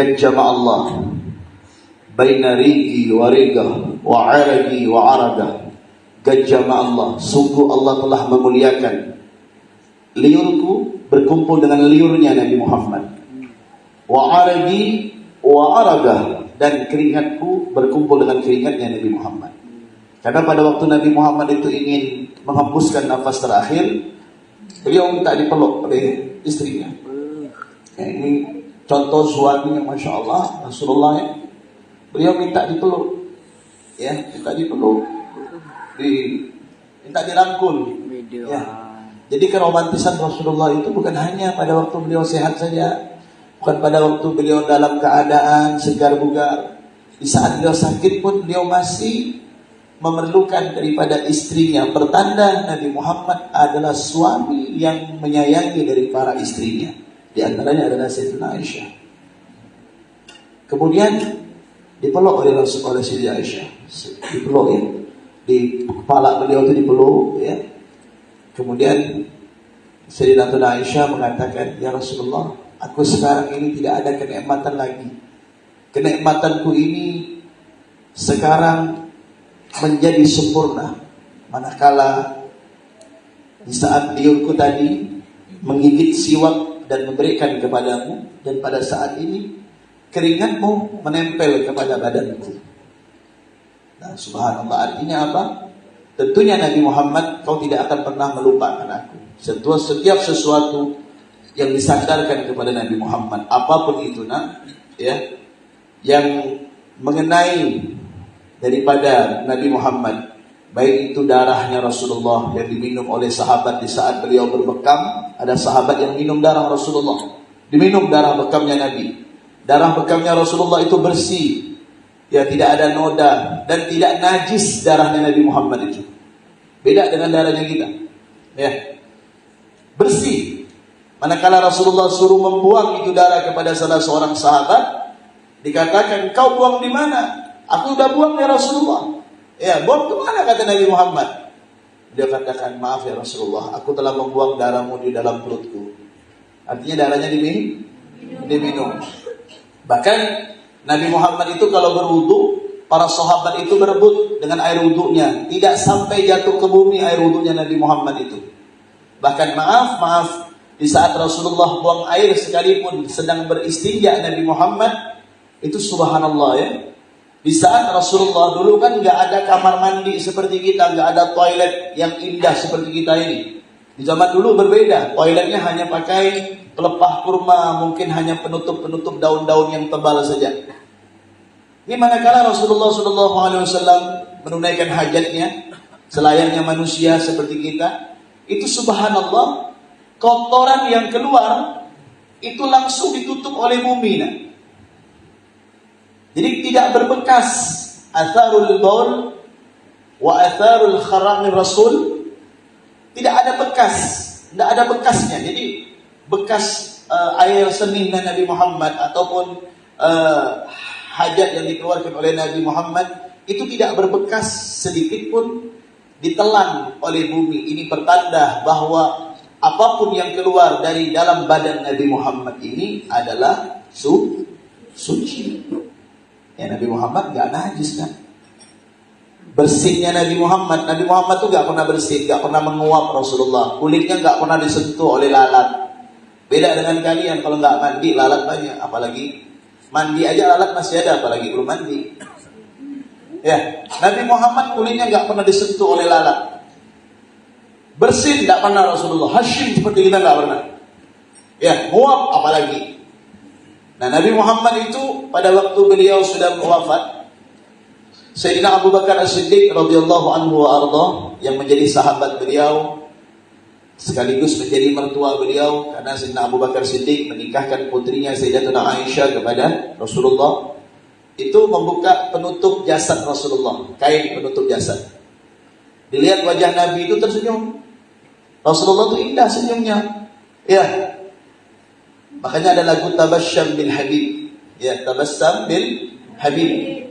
qad jama'allah baina rigi wa rigah wa aragi wa aragah. Qad jama'allah, sungguh Allah telah memuliakan liurku berkumpul dengan liurnya Nabi Muhammad, wa aragi wa aragah, dan keringatku berkumpul dengan keringatnya Nabi Muhammad. Karena pada waktu Nabi Muhammad itu ingin menghembuskan nafas terakhir, beliau minta dipeluk oleh istrinya. Ya, ini contoh suami yang Masya Allah, Rasulullah ya. Beliau minta dipeluk, ya, minta dipeluk, minta dirangkul. Ya. Jadi keromantisan Rasulullah itu bukan hanya pada waktu beliau sehat saja, bukan pada waktu beliau dalam keadaan segar bugar. Di saat beliau sakit pun beliau masih memerlukan daripada istrinya. Pertanda Nabi Muhammad adalah suami yang menyayangi dari para istrinya. Di antaranya adalah Sayyidatina Aisyah. Kemudian dipeluk oleh Sayyidatina Aisyah. Dipeluk ya. Di kepala beliau itu dipeluk ya. Kemudian Sayyidatina Aisyah mengatakan, "Ya Rasulullah, aku sekarang ini tidak ada kenikmatan lagi. Kenikmatanku ini sekarang menjadi sempurna manakala di saat liurku tadi menggigit siwak dan memberikan kepadamu, dan pada saat ini keringatmu menempel kepada badanku." Nah, subhanallah, artinya apa? Tentunya Nabi Muhammad, kau tidak akan pernah melupakan aku. Setiap sesuatu yang disandarkan kepada Nabi Muhammad, apapun itu ya, yang mengenai daripada Nabi Muhammad, baik itu darahnya Rasulullah yang diminum oleh sahabat di saat beliau berbekam. Ada sahabat yang minum darah Rasulullah, diminum darah bekamnya Nabi. Darah bekamnya Rasulullah itu bersih, ya, tidak ada noda dan tidak najis darahnya Nabi Muhammad itu. Beda dengan darahnya kita, ya, bersih. Manakala Rasulullah suruh membuang itu darah kepada salah seorang sahabat, dikatakan, "Kau buang di mana?" "Aku sudah buang ya Rasulullah." "Ya, buang ke mana?" kata Nabi Muhammad. Dia katakan, "Maaf ya Rasulullah, aku telah membuang darahmu di dalam perutku." Artinya darahnya diminum. Bahkan Nabi Muhammad itu kalau berwudu, para sahabat itu berebut dengan air wudunya, tidak sampai jatuh ke bumi air wudunya Nabi Muhammad itu. Bahkan maaf, di saat Rasulullah buang air sekalipun sedang beristinja Nabi Muhammad, itu subhanallah ya. Di saat Rasulullah dulu kan nggak ada kamar mandi seperti kita, nggak ada toilet yang indah seperti kita ini. Di zaman dulu berbeda, toiletnya hanya pakai pelepah kurma, mungkin hanya penutup daun-daun yang tebal saja. Ini manakala Rasulullah SAW menunaikan hajatnya selayaknya manusia seperti kita, itu subhanallah, kotoran yang keluar itu langsung ditutup oleh bumi. Jadi tidak berbekas atharul baul wa atharul kharamir Rasul, tidak ada bekas, tidak ada bekasnya. Jadi bekas air senihnya Nabi Muhammad ataupun hajat yang dikeluarkan oleh Nabi Muhammad itu tidak berbekas sedikit pun ditelan oleh bumi. Ini pertanda bahwa apapun yang keluar dari dalam badan Nabi Muhammad ini adalah suci. Ya, Nabi Muhammad gak najis kan? Bersihnya Nabi Muhammad tuh gak pernah bersih, gak pernah menguap Rasulullah. Kulitnya gak pernah disentuh oleh lalat. Beda dengan kalian, kalau gak mandi lalat banyak. Apalagi mandi aja lalat masih ada, apalagi belum mandi. Ya, Nabi Muhammad kulitnya gak pernah disentuh oleh lalat. Bersih gak pernah Rasulullah. Hashim seperti kita gak pernah. Ya, nguap apalagi. Nah, Nabi Muhammad itu pada waktu beliau sudah wafat, Sayyidina Abu Bakar As-Siddiq radhiyallahu anhu wa ardhah, yang menjadi sahabat beliau sekaligus menjadi mertua beliau, karena Sayyidina Abu Bakar Siddiq menikahkan putrinya Sayyidatuna Aisyah kepada Rasulullah, itu membuka penutup jasad Rasulullah, kain penutup jasad. Dilihat wajah Nabi itu tersenyum. Rasulullah itu indah senyumnya. Ya. Makanya ada lagu Tabassam bil Habib. Ya, Tabassam bil Habib.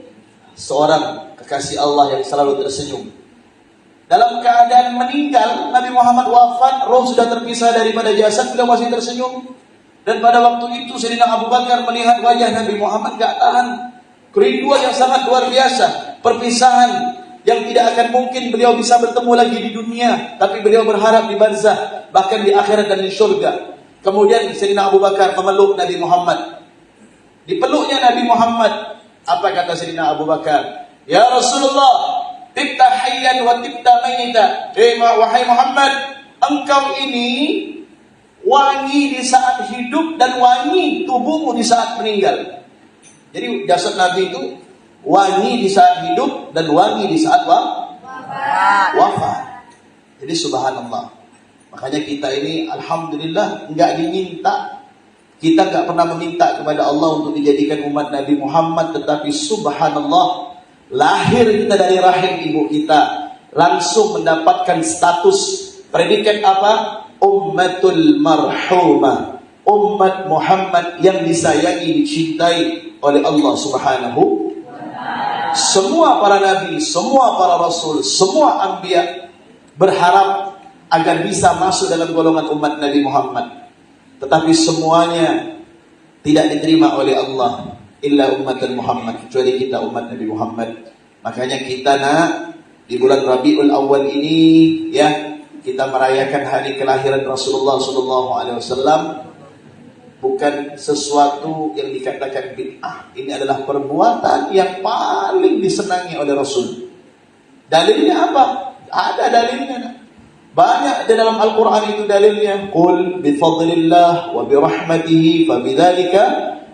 Seorang kekasih Allah yang selalu tersenyum. Dalam keadaan meninggal, Nabi Muhammad wafat, roh sudah terpisah daripada jasad, beliau masih tersenyum. Dan pada waktu itu Sayyidina Abu Bakar melihat wajah Nabi Muhammad gak tahan. Kerinduan yang sangat luar biasa. Perpisahan yang tidak akan mungkin beliau bisa bertemu lagi di dunia, tapi beliau berharap di barzah, bahkan di akhirat dan di surga. Kemudian Sayyidina Abu Bakar memeluk Nabi Muhammad. Dipeluknya Nabi Muhammad, apa kata Sayyidina Abu Bakar? Ya Rasulullah, tibta hayyan wa tibta mayyita. Wahai Muhammad, engkau ini wangi di saat hidup dan wangi tubuhmu di saat meninggal. Jadi jasad Nabi itu wangi di saat hidup dan wangi di saat wafat. Jadi subhanallah. Makanya kita ini alhamdulillah enggak diminta. Kita enggak pernah meminta kepada Allah untuk dijadikan umat Nabi Muhammad, tetapi subhanallah, lahir kita dari rahim ibu kita langsung mendapatkan status predikat apa? Ummatul marhumah. Umat Muhammad yang disayangi, dicintai oleh Allah Subhanahu. Semua para nabi, semua para rasul, semua anbiya berharap agar bisa masuk dalam golongan umat Nabi Muhammad. Tetapi semuanya tidak diterima oleh Allah illa umat Muhammad, kecuali kita umat Nabi Muhammad. Makanya kita di bulan Rabiul Awal ini ya, kita merayakan hari kelahiran Rasulullah SAW. Bukan sesuatu yang dikatakan bid'ah. Ini adalah perbuatan yang paling disenangi oleh Rasul. Dalilnya apa? Ada dalilnya. Banyak di dalam Al-Quran itu dalilnya. Qul bifadlillah wa birahmatihi fabidzalika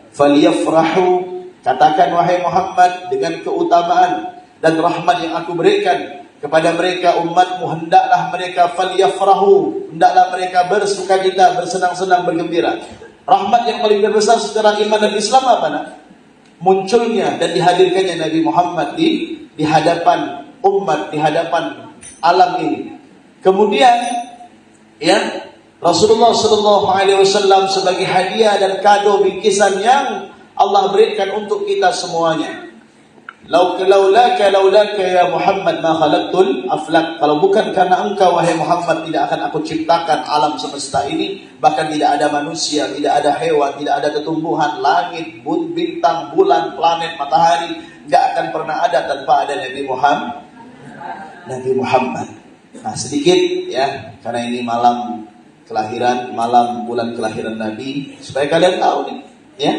falyafrahu. Katakan wahai Muhammad, dengan keutamaan dan rahmat yang aku berikan kepada mereka umatmu, hendaklah mereka falyafrahu, hendaklah mereka bersukacita, bersenang-senang, bergembira. Rahmat yang paling terbesar secara iman dan Islam apa nak? Munculnya dan dihadirkannya Nabi Muhammad di hadapan umat, di hadapan alam ini. Kemudian ya, Rasulullah SAW sebagai hadiah dan kado bingkisan yang Allah berikan untuk kita semuanya. Laulaka ya Muhammad ma khalaqtul aflak. Kalau bukan karena engkau wahai Muhammad, tidak akan aku ciptakan alam semesta ini. Bahkan tidak ada manusia, tidak ada hewan, tidak ada tumbuhan, langit, bintang, bulan, planet, matahari, tidak akan pernah ada tanpa ada Nabi Muhammad. Nah sedikit ya, karena ini malam kelahiran, malam bulan kelahiran Nabi, supaya kalian tahu nih ya,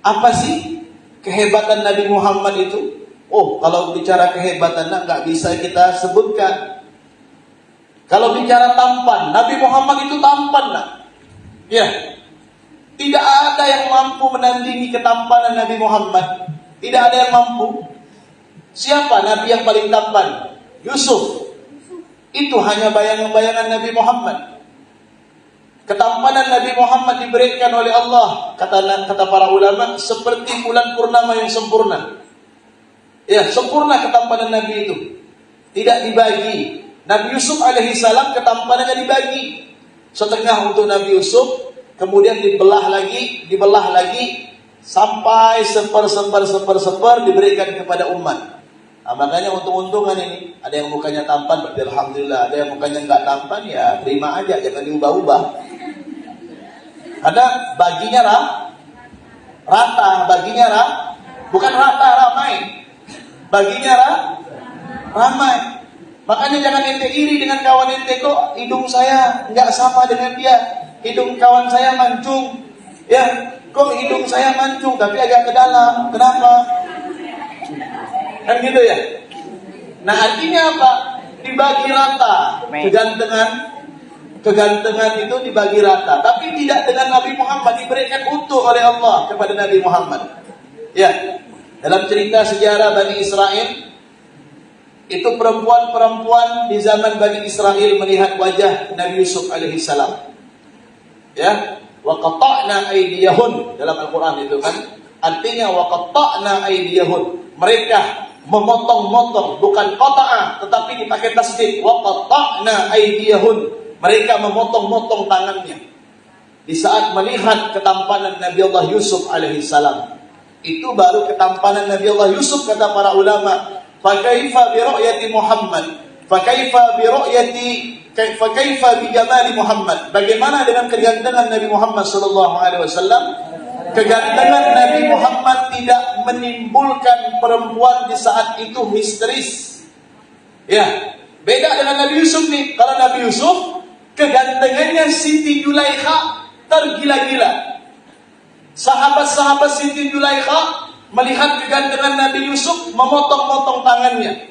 apa sih kehebatan Nabi Muhammad itu? Oh, kalau bicara kehebatan nggak bisa kita sebutkan. Kalau bicara tampan, Nabi Muhammad itu tampan nak. Ya, tidak ada yang mampu menandingi ketampanan Nabi Muhammad. Tidak ada yang mampu. Siapa Nabi yang paling tampan? Yusuf. Itu hanya bayangan-bayangan Nabi Muhammad. Ketampanan Nabi Muhammad diberikan oleh Allah, kata para ulama, seperti bulan purnama yang sempurna. Ya, sempurna ketampanan Nabi itu. Tidak dibagi. Nabi Yusuf alaihissalam ketampanannya dibagi. Setengah untuk Nabi Yusuf, kemudian dibelah lagi, sampai seper diberikan kepada umat. Nah, makanya untung-untungan ini. Ada yang mukanya tampan, berarti alhamdulillah. Ada yang mukanya enggak tampan, ya terima aja, jangan diubah-ubah. Karena baginya rata, bukan rata ramai. Baginya ramai. Makanya jangan ente iri dengan kawan ente, kok hidung saya enggak sama dengan dia. Hidung kawan saya mancung. Ya, kok hidung saya mancung tapi agak ke dalam. Kenapa? Kan gitu ya. Nah artinya apa? Dibagi rata. Kegantengan itu dibagi rata. Tapi tidak dengan Nabi Muhammad, diberikan utuh oleh Allah kepada Nabi Muhammad. Ya, dalam cerita sejarah Bani Israel, itu perempuan-perempuan di zaman Bani Israel melihat wajah Nabi Yusuf alaihissalam. Ya, wa qata'na aydiyahun dalam Al-Quran itu kan. Artinya wa qata'na aydiyahun. Mereka memotong-motong, bukan qata'a, tetapi dipakai tasdid. Wa qata'na aydiyahun. Mereka memotong-motong tangannya. Di saat melihat ketampanan Nabi Allah Yusuf alaihissalam. Itu baru ketampanan Nabi Allah Yusuf, kata para ulama. Fakaifa bi ru'yati Muhammad, fakaifa bi ru'yati Kaifa bi jamali Muhammad? Bagaimana dengan kegantengan Nabi Muhammad sallallahu alaihi wasallam? Kegantengan Nabi Muhammad tidak menimbulkan perempuan di saat itu histeris. Ya, beda dengan Nabi Yusuf nih. Kalau Nabi Yusuf, kegantengannya Siti Zulaikha tergila-gila. Sahabat-sahabat Siti Zulaikha melihat kegantengan Nabi Yusuf, memotong-motong tangannya.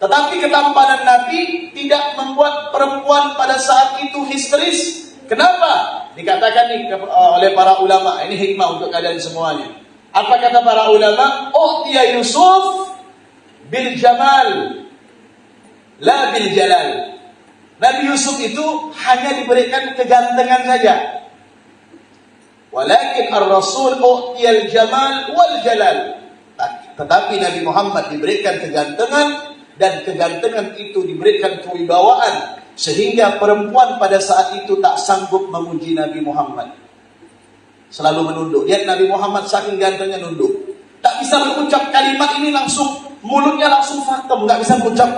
Tetapi ketampanan Nabi tidak membuat perempuan pada saat itu histeris. Kenapa? Dikatakan nih oleh para ulama, ini hikmah untuk kalian semuanya. Apa kata para ulama? Oh, ya Yusuf bil jamal, la bil jalal. Nabi Yusuf itu hanya diberikan kegantengan saja. Walakin ar-rasul u'tiyal jamal wal jalal. Tetapi Nabi Muhammad diberikan kegantengan, dan kegantengan itu diberikan kewibawaan, sehingga perempuan pada saat itu tak sanggup memuji Nabi Muhammad. Selalu menunduk. Lihat Nabi Muhammad saking gantengnya nunduk. Tak bisa mengucap kalimat ini langsung, mulutnya langsung fakem, gak bisa mengucap.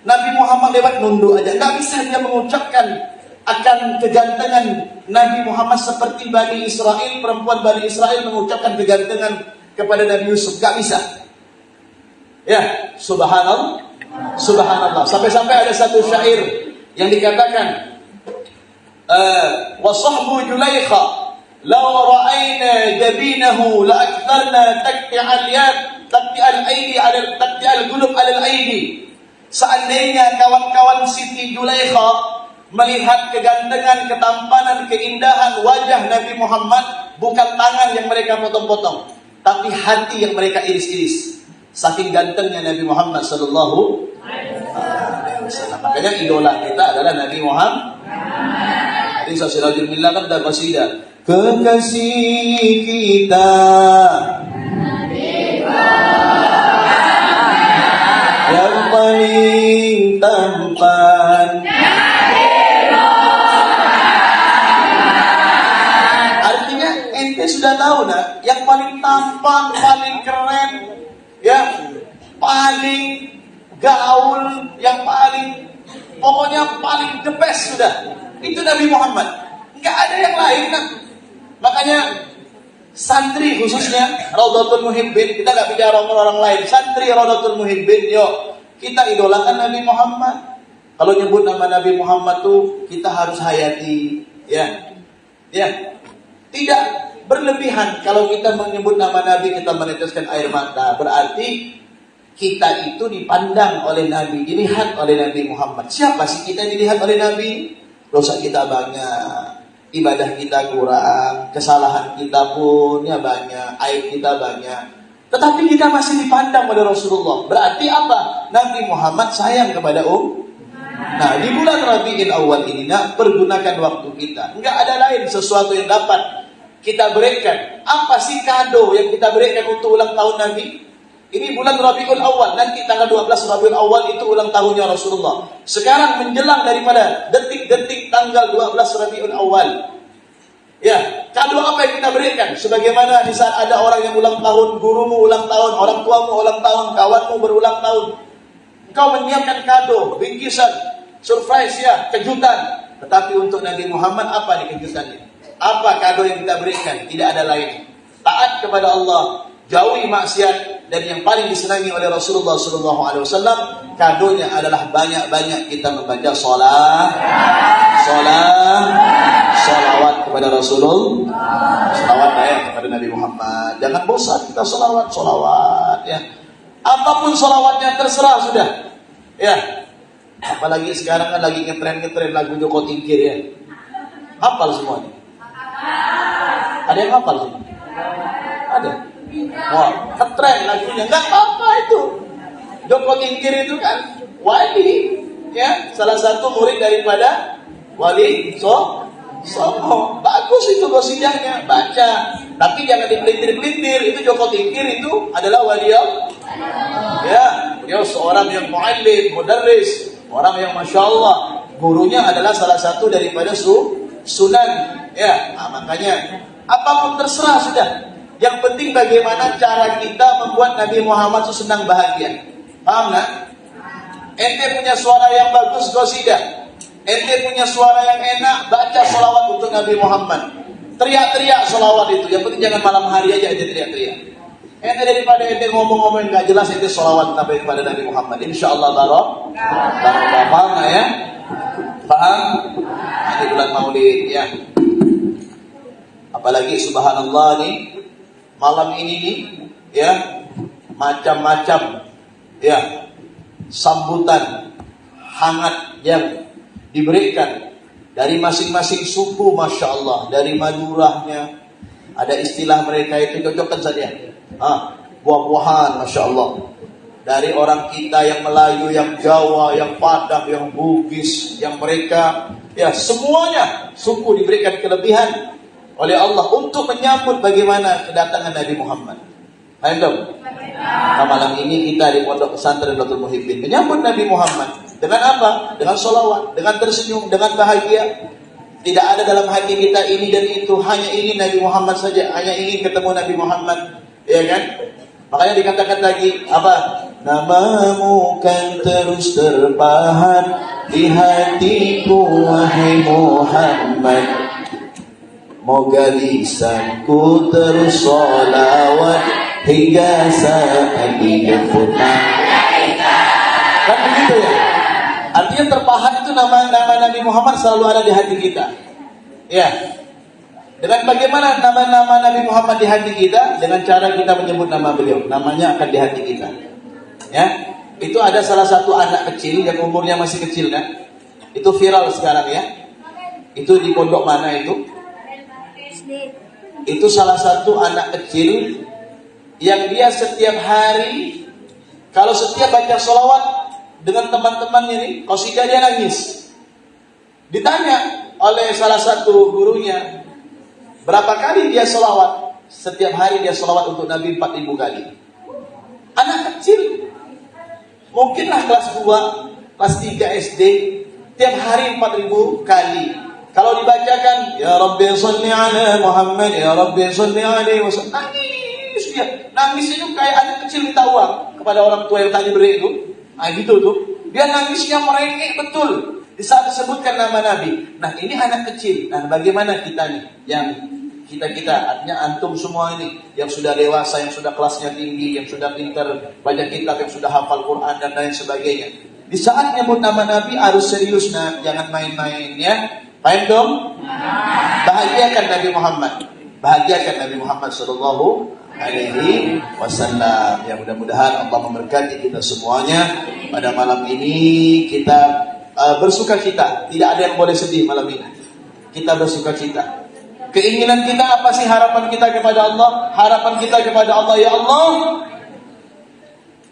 Nabi Muhammad lewat nunduk aja, gak bisa dia mengucapkan akan kegantengan Nabi Muhammad seperti Bani Israel, perempuan Bani Israel mengucapkan kegantengan kepada Nabi Yusuf. Gak bisa. Ya, subhanallah, subhanallah. Sampai-sampai ada satu syair yang dikatakan, wa sahbu Zulaikha law ra'ayna jabinahu la aktharna takti'al yad takti'al aidi 'ala takti'al qulub 'ala al-aidi. Seandainya kawan-kawan Siti Zulaikha melihat kegantengan, ketampanan, keindahan wajah Nabi Muhammad, bukan tangan yang mereka potong-potong, tapi hati yang mereka iris-iris. Saking gantengnya Nabi Muhammad sallallahu alaihi wasallam. Makanya idola kita adalah Nabi Muhammad. Hadis Sirajul Millah kan ada qasidah. Kekasih kita Nabi yang paling tampan, artinya ente sudah tahu nah, yang paling tampan, paling keren, ya, paling gaul, yang paling, pokoknya paling the best sudah. Itu Nabi Muhammad. Enggak ada yang lain nah. Makanya santri khususnya Raudatul Muhibbin, kita enggak bicara orang lain. Santri Raudatul Muhibbin, yuk kita idolakan Nabi Muhammad. Kalau nyebut nama Nabi Muhammad tuh kita harus hayati, ya. Ya. Tidak berlebihan. Kalau kita menyebut nama Nabi kita meneteskan air mata, berarti kita itu dipandang oleh Nabi, dilihat oleh Nabi Muhammad. Siapa sih kita dilihat oleh Nabi? Dosa kita banyak, ibadah kita kurang, kesalahan kita pun ya banyak, aib kita banyak. Tetapi kita masih dipandang oleh Rasulullah. Berarti apa? Nabi Muhammad sayang kepada Nah, di bulan Rabiul Awal ini, nak, pergunakan waktu kita. Enggak ada lain sesuatu yang dapat kita berikan. Apa sih kado yang kita berikan untuk ulang tahun Nabi? Ini bulan Rabiul Awal, nanti tanggal 12 Rabiul Awal itu ulang tahunnya Rasulullah. Sekarang menjelang daripada detik-detik tanggal 12 Rabiul Awal. Ya, kado apa yang kita berikan? Sebagaimana di saat ada orang yang ulang tahun, gurumu ulang tahun, orang tuamu ulang tahun, kawanmu berulang tahun. Engkau menyiapkan kado, bingkisan, surprise ya, kejutan. Tetapi untuk Nabi Muhammad apa nih kejutannya? Apa kado yang kita berikan? Tidak ada lain. Taat kepada Allah, jauhi maksiat, dan yang paling disenangi oleh Rasulullah SAW, kadonya adalah banyak-banyak kita membaca salawat kepada Rasulullah, salawat kepada Nabi Muhammad. Jangan bosan kita salawat ya. Apapun salawatnya terserah sudah. Ya. Apalagi sekarang kan lagi ngetren lagu Joko Tingkir ya. Hafal semuanya. Ada yang hafal semua? Ada. Wah, ngetren lagunya. Enggak apa-apa itu. Joko Tingkir itu kan wali, ya, salah satu murid daripada Wali Songo. Bagus itu qasidahnya, baca. Tapi jangan dipelintir-pelintir. Itu Joko Tingkir itu adalah wali Allah. Ya, dia seorang yang muallim, mudarris, orang yang masya Allah, gurunya adalah salah satu daripada sunan. Ya, nah, makanya apapun terserah sudah. Yang penting bagaimana cara kita membuat Nabi Muhammad itu senang bahagia. Paham nak? Ente punya suara yang bagus qasidah. Ente punya suara yang enak, baca sholawat untuk Nabi Muhammad. Teriak-teriak sholawat itu. Yang penting jangan malam hari aja ente teriak-teriak. Ente daripada ente ngomong-ngomong nggak jelas, ente sholawat kepada Nabi Muhammad. Insya Allah barokah. Paham nggak ya? Paham? Ini bulan Maulid ya. Apalagi subhanallah nih, malam ini nih ya, macam-macam ya sambutan hangat yang diberikan dari masing-masing suku, masya Allah. Dari Madurahnya ada istilah mereka itu, cocokkan saja. Buah-buahan, masya Allah. Dari orang kita yang Melayu, yang Jawa, yang Padang, yang Bugis, yang mereka ya semuanya suku diberikan kelebihan oleh Allah untuk menyambut bagaimana kedatangan Nabi Muhammad. Ayo, nah, malam ini kita di Pondok Pesantren Darul Muhibbin menyambut Nabi Muhammad dengan apa? Dengan sholawat, dengan tersenyum, dengan bahagia. Tidak ada dalam hati kita ini dan itu, hanya ingin Nabi Muhammad saja, hanya ingin ketemu Nabi Muhammad, ya kan? Makanya dikatakan lagi apa? Namamu kan terus terpahat di hatiku wahai Muhammad. Moga lisanku terus sholawat hingga saat dijemput malaikat. Kan begitu ya? Artinya terpahat itu nama Nabi Muhammad selalu ada di hati kita. Ya. Dengan bagaimana nama-nama Nabi Muhammad di hati kita? Dengan cara kita menyebut nama beliau. Namanya akan di hati kita. Ya. Itu ada salah satu anak kecil yang umurnya masih kecil kan? Itu viral sekarang ya. Itu di pondok mana itu? Itu salah satu anak kecil yang dia setiap hari kalau setiap baca sholawat dengan teman-temannya ini, qasidah dia nangis. Ditanya oleh salah satu gurunya, berapa kali dia sholawat? Setiap hari dia sholawat untuk Nabi 4.000 kali. Anak kecil, mungkinlah kelas 2, kelas 3 SD, tiap hari 4.000 kali. Kalau dibacakan, ya Rabbi salli ala Muhammad, ya Rabbi salli alaihi wasallam, nangis dia. Nangisnya itu kayak anak kecil minta uang kepada orang tua yang tadi beri itu. Nah gitu tuh. Dia nangisnya merengek betul di saat disebutkan nama Nabi. Nah ini anak kecil. Nah bagaimana kita nih, yang kita artinya antum semua ini yang sudah dewasa, yang sudah kelasnya tinggi, yang sudah pintar baca kitab, yang sudah hafal Quran dan lain sebagainya. Di saat nyebut nama Nabi harus serius, nah jangan main-main ya. Paham dong? Bahagiakan Nabi Muhammad. Bahagiakan Nabi Muhammad sallallahu alaihi wasallam. Ya mudah-mudahan Allah memberkati kita semuanya. Pada malam ini kita bersuka cita. Tidak ada yang boleh sedih malam ini. Kita bersuka cita. Keinginan kita apa sih? Harapan kita kepada Allah? Harapan kita kepada Allah, ya Allah,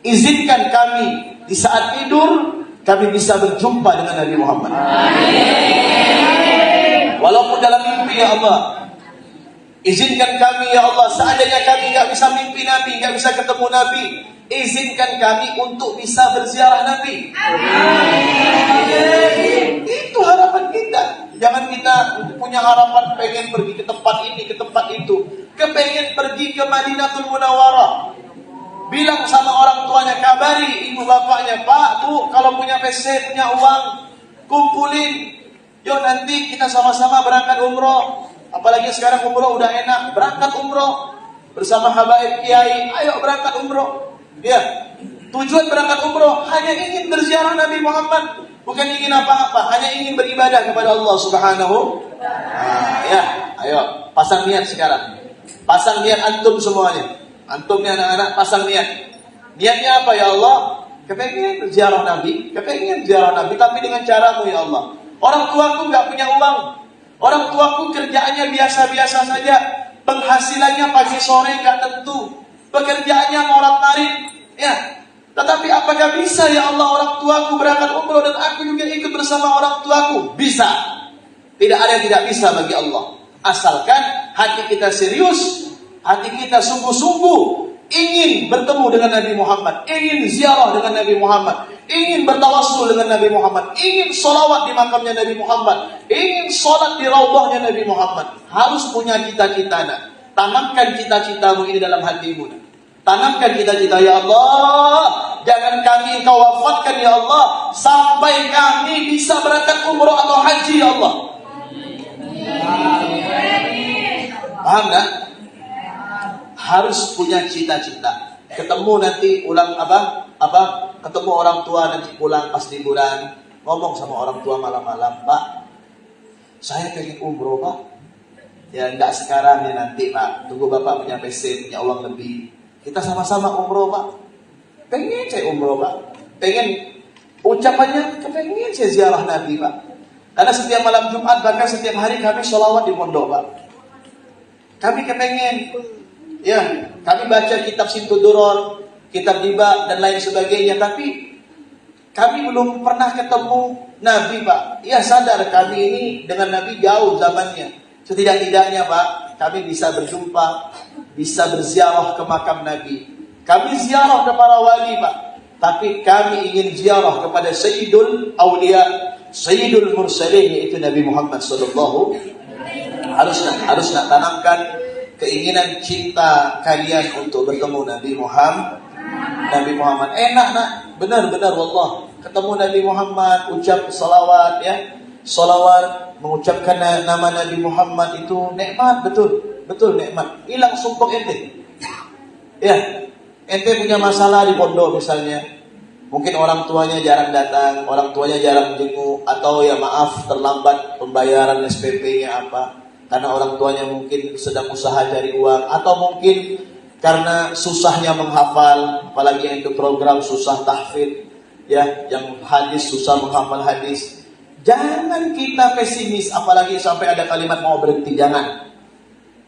izinkan kami di saat tidur kami bisa berjumpa dengan Nabi Muhammad. Walaupun dalam mimpi, ya Allah, izinkan kami, ya Allah, seandainya kami nggak bisa mimpi Nabi, nggak bisa ketemu Nabi, izinkan kami untuk bisa berziarah Nabi. Itu harapan kita. Jangan kita punya harapan pengen pergi ke tempat ini, ke tempat itu, kepengen pergi ke Madinatul Munawwarah. Bilang sama orang tuanya, kabari ibu bapaknya, Pak, Bu, kalau punya PC, punya uang, kumpulin. Yuk nanti kita sama-sama berangkat umroh. Apalagi sekarang umroh udah enak. Berangkat umroh bersama habaib kiai. Ayo berangkat umroh. Ya, tujuan berangkat umroh hanya ingin berziarah Nabi Muhammad. Bukan ingin apa-apa, hanya ingin beribadah kepada Allah Subhanahu. Ya, ayo pasang niat sekarang. Pasang niat antum semuanya. Antum nih anak-anak, pasang niat. Niatnya apa ya Allah? Kepengen ziarah Nabi, kepengen ziarah Nabi, tapi dengan caramu ya Allah. Orang tuaku nggak punya uang, orang tuaku kerjaannya biasa-biasa saja, penghasilannya pagi sore nggak tentu, pekerjaannya morat-marit, ya. Tetapi apakah bisa ya Allah orang tuaku berangkat umroh dan aku juga ikut bersama orang tuaku? Bisa. Tidak ada yang tidak bisa bagi Allah. Asalkan hati kita serius, hati kita sungguh-sungguh ingin bertemu dengan Nabi Muhammad, ingin ziarah dengan Nabi Muhammad, ingin bertawassul dengan Nabi Muhammad, ingin sholawat di makamnya Nabi Muhammad, ingin sholat di raudhahnya Nabi Muhammad. Harus punya cita-cita. Tanamkan cita-citamu ini dalam hatimu. Tanamkan cita-cita, ya Allah, jangan kami Engkau wafatkan ya Allah sampai kami bisa berangkat umroh atau haji ya Allah. Paham gak? Harus punya cita-cita. Ketemu nanti ulang ketemu orang tua nanti pulang pas liburan, ngomong sama orang tua malam-malam, Pak, saya pengen umroh Pak. Ya enggak sekarang ya nanti Pak, tunggu Bapak punya PC, punya uang lebih, kita sama-sama umroh Pak. Pengen saya umroh Pak, pengen ucapannya, pengen saya ziarah Nabi Pak. Karena setiap malam Jumat, bahkan setiap hari kami sholawat di pondok Pak. Kami kepengen, ya, kami baca kitab Sintuduron, kitab Diba dan lain sebagainya, tapi kami belum pernah ketemu Nabi Pak. Ya sadar kami ini dengan Nabi jauh zamannya. Setidak-tidaknya Pak, kami bisa berjumpa, bisa berziarah ke makam Nabi. Kami ziarah ke para wali Pak, tapi kami ingin ziarah kepada Sayyidul Aulia, Sayyidul Mursalin, yaitu Nabi Muhammad sallallahu. Harus nak tanamkan keinginan cinta kalian untuk bertemu Nabi Muhammad. Enak nak, benar-benar wallah. Ketemu Nabi Muhammad, ucap salawat ya. Salawat, mengucapkan nama Nabi Muhammad itu nikmat, betul nikmat. Hilang sumpah ente. Ya, ente punya masalah di pondok misalnya. Mungkin orang tuanya jarang datang, orang tuanya jarang jenguk, atau ya maaf terlambat pembayaran SPP-nya apa. Karena orang tuanya mungkin sedang usaha cari uang, atau mungkin karena susahnya menghafal, apalagi yang itu program susah tahfidz, ya, yang hadis susah menghafal hadis. Jangan kita pesimis, apalagi sampai ada kalimat mau berhenti, jangan.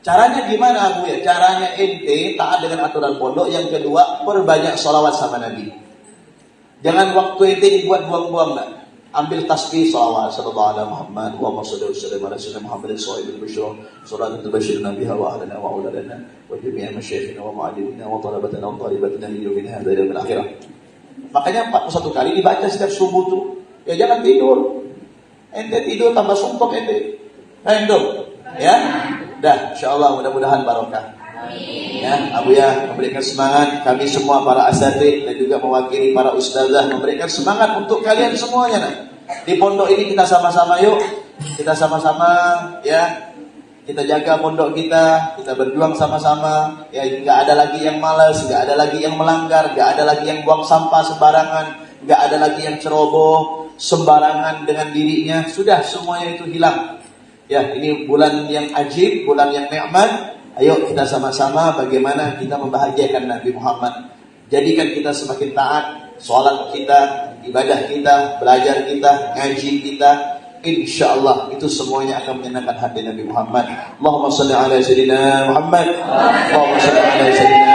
Caranya gimana Bu ya? Caranya ente taat dengan aturan pondok. Yang kedua, perbanyak sholawat sama Nabi. Jangan waktu ente dibuat buang-buang lah. Ambil tasbih salawat sallallahu alaihi Muhammad wa sallallahu alaihi wasallam Muhammadin sahibul busyra salatul bashir nabiha wa ahlana wa auladana wa jami'a masyayikhina wa mu'allimina wa talabatana wa talibatina min hadha ila akhirah. Makanya 41 kali dibaca setiap subuh tuh. Ya jangan tidur. Ente tidur tambah sumpah ente. Ya. Dah, insyaallah mudah-mudahan barokah. Ya, Abu ya memberikan semangat, kami semua para asatidz dan juga mewakili para ustazah memberikan semangat untuk kalian semuanya. Nah, di pondok ini kita sama-sama yuk, kita sama-sama ya, kita jaga pondok kita berjuang sama-sama. Ya, nggak ada lagi yang malas, nggak ada lagi yang melanggar, nggak ada lagi yang buang sampah sembarangan, nggak ada lagi yang ceroboh sembarangan dengan dirinya. Sudah semuanya itu hilang. Ya, ini bulan yang ajib, bulan yang nikmat. Ayo kita sama-sama bagaimana kita membahagiakan Nabi Muhammad. Jadikan kita semakin taat, sholat kita, ibadah kita, belajar kita, ngaji kita. InsyaAllah itu semuanya akan menyenangkan hati Nabi Muhammad. Allahumma salli ala sayyidina Muhammad. Allahumma salli ala sayyidina